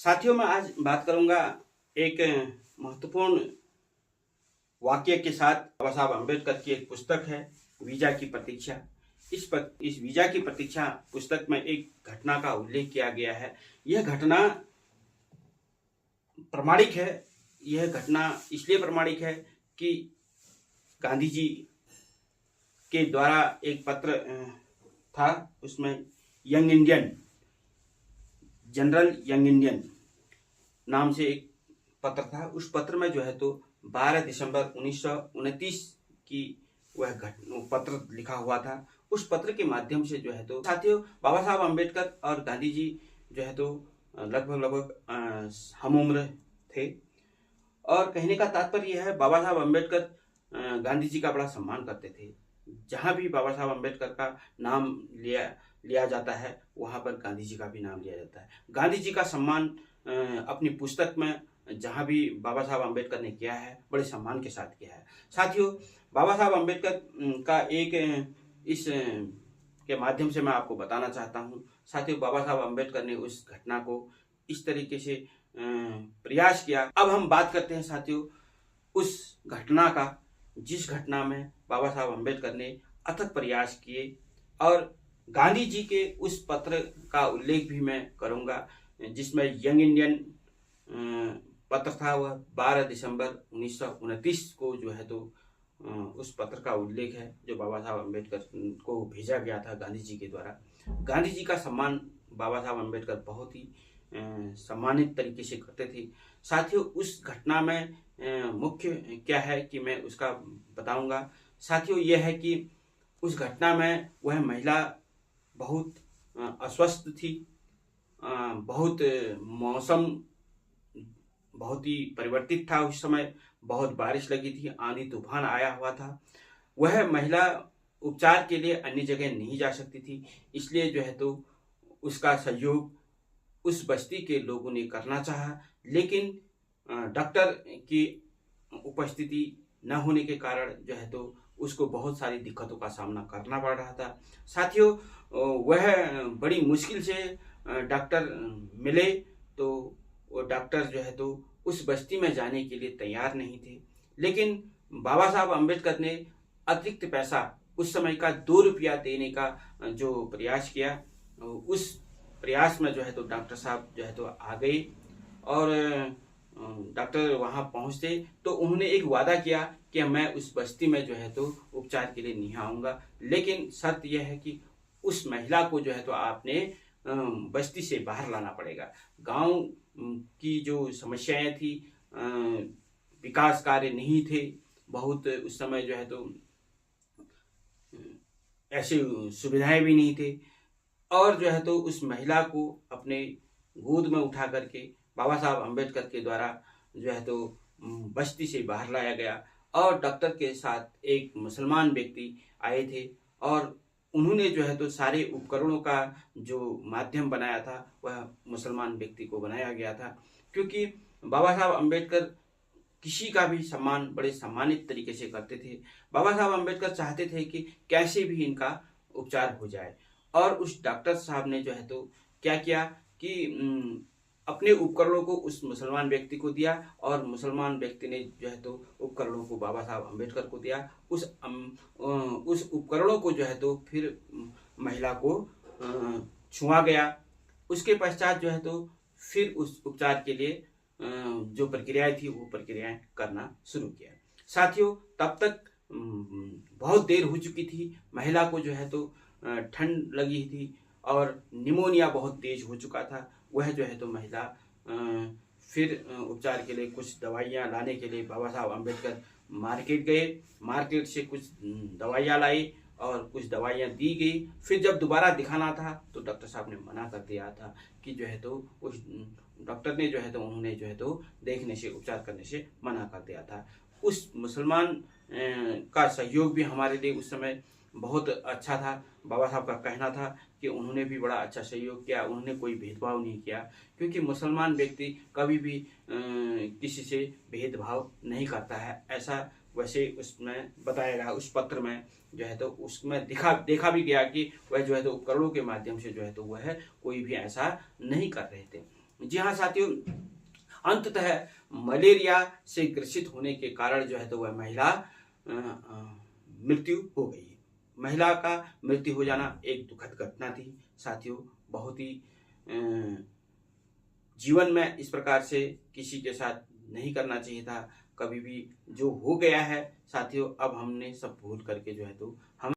साथियों, मैं आज बात करूंगा एक महत्वपूर्ण वाक्य के साथ। बाबा साहब अम्बेडकर की एक पुस्तक है वीजा की प्रतीक्षा। इस वीजा की प्रतीक्षा पुस्तक में एक घटना का उल्लेख किया गया है। यह घटना प्रामाणिक है। यह घटना इसलिए प्रामाणिक है कि गांधी जी के द्वारा एक पत्र था, उसमें young Indian, general young Indian नाम से एक पत्र था। उस पत्र में जो है तो 12 दिसंबर 1929 की वह पत्र लिखा हुआ था। उस पत्र के माध्यम से जो है तो साथियों, बाबा साहब अम्बेडकर और गांधी जी जो है तो लगभग हम उम्र थे। और कहने का तात्पर्य यह है, बाबा साहब अम्बेडकर गांधी जी का बड़ा सम्मान करते थे। जहाँ भी बाबा साहब अम्बेडकर का नाम लिया जाता है, वहाँ पर गांधी जी का भी नाम लिया जाता है। गांधी जी का सम्मान अपनी पुस्तक में जहाँ भी बाबा साहब अम्बेडकर ने किया है, बड़े सम्मान के साथ किया है। साथियों, बाबा साहब अम्बेडकर का एक इस के माध्यम से मैं आपको बताना चाहता हूँ। साथियों, बाबा साहब अम्बेडकर ने उस घटना को इस तरीके से प्रयास किया। अब हम बात करते हैं साथियों उस घटना का, जिस घटना में बाबा साहब अम्बेडकर ने अथक प्रयास किए। और गांधी जी के उस पत्र का उल्लेख भी मैं करूंगा, जिसमें यंग इंडियन पत्र था। वह 12 दिसंबर 1929 को जो है तो उस पत्र का उल्लेख है, जो बाबा साहब अम्बेडकर को भेजा गया था गांधी जी के द्वारा। गांधी जी का सम्मान बाबा साहब अम्बेडकर बहुत ही सम्मानित तरीके से करते थे। साथियों, उस घटना में मुख्य क्या है कि मैं उसका बताऊंगा। साथियों, यह है कि उस घटना में वह महिला बहुत अस्वस्थ थी। बहुत मौसम बहुत ही परिवर्तित था। उस समय बहुत बारिश लगी थी, आंधी तूफान आया हुआ था। वह महिला उपचार के लिए अन्य जगह नहीं जा सकती थी, इसलिए जो है तो उसका सहयोग उस बस्ती के लोगों ने करना चाहा, लेकिन डॉक्टर की उपस्थिति न होने के कारण जो है तो उसको बहुत सारी दिक्कतों का सामना करना पड़ रहा था। साथियों, वह बड़ी मुश्किल से डॉक्टर मिले, तो वो डॉक्टर जो है तो उस बस्ती में जाने के लिए तैयार नहीं थे। लेकिन बाबा साहब अम्बेडकर ने अतिरिक्त पैसा, उस समय का 2 रुपया देने का जो प्रयास किया, उस प्रयास में जो है तो डॉक्टर साहब जो है तो आ गए। और डॉक्टर वहां पहुंचते तो उन्होंने एक वादा किया कि मैं उस बस्ती में जो है तो उपचार के लिए नहीं आऊंगा, लेकिन शर्त यह है कि उस महिला को जो है तो आपने बस्ती से बाहर लाना पड़ेगा। गांव की जो समस्याएं थी, विकास कार्य नहीं थे बहुत, उस समय जो है तो ऐसी सुविधाएं भी नहीं थे। और जो है तो उस महिला को अपने गोद में उठा करके बाबा साहब अम्बेडकर के द्वारा जो है तो बस्ती से बाहर लाया गया। और डॉक्टर के साथ एक मुसलमान व्यक्ति आए थे, और उन्होंने जो है तो सारे उपकरणों का जो माध्यम बनाया था, वह मुसलमान व्यक्ति को बनाया गया था। क्योंकि बाबा साहब अम्बेडकर किसी का भी सम्मान बड़े सम्मानित तरीके से करते थे। बाबा साहब अम्बेडकर चाहते थे कि कैसे भी इनका उपचार हो जाए। और उस डॉक्टर साहब ने जो है तो क्या किया कि अपने उपकरणों को उस मुसलमान व्यक्ति को दिया, और मुसलमान व्यक्ति ने जो है तो उपकरणों को बाबा साहब अम्बेडकर को दिया। उस उपकरणों को जो है तो फिर महिला को छुआ गया। उसके पश्चात जो है तो फिर उस उपचार के लिए जो प्रक्रियाएं थी, वो प्रक्रियाएं करना शुरू किया। साथियों, तब तक बहुत देर हो चुकी थी। महिला को जो है तो ठंड लगी थी और निमोनिया बहुत तेज हो चुका था। वह जो है तो महिला फिर उपचार के लिए कुछ दवाइयाँ लाने के लिए बाबा साहब अम्बेडकर मार्केट गए। मार्केट से कुछ दवाइयाँ लाई और कुछ दवाइयाँ दी गई। फिर जब दोबारा दिखाना था तो डॉक्टर साहब ने मना कर दिया था कि जो है तो उस डॉक्टर ने जो है तो उन्होंने जो है तो देखने से, उपचार करने से मना कर दिया था। उस मुसलमान का सहयोग भी हमारे लिए उस समय बहुत अच्छा था। बाबा साहब का कहना था कि उन्होंने भी बड़ा अच्छा सहयोग किया, उन्होंने कोई भेदभाव नहीं किया, क्योंकि मुसलमान व्यक्ति कभी भी किसी से भेदभाव नहीं करता है। ऐसा वैसे उसमें बताया गया, उस पत्र में जो है तो उसमें देखा भी गया कि वह जो है तो उपकरणों के माध्यम से जो है तो वह कोई भी ऐसा नहीं कर रहे थे। जी हाँ साथियों, अंततः मलेरिया से ग्रसित होने के कारण जो है तो वह महिला मृत्यु हो गई। महिला का मृत्यु हो जाना एक दुखद घटना थी साथियों। बहुत ही जीवन में इस प्रकार से किसी के साथ नहीं करना चाहिए था कभी भी। जो हो गया है साथियों, अब हमने सब भूल करके जो है तो हम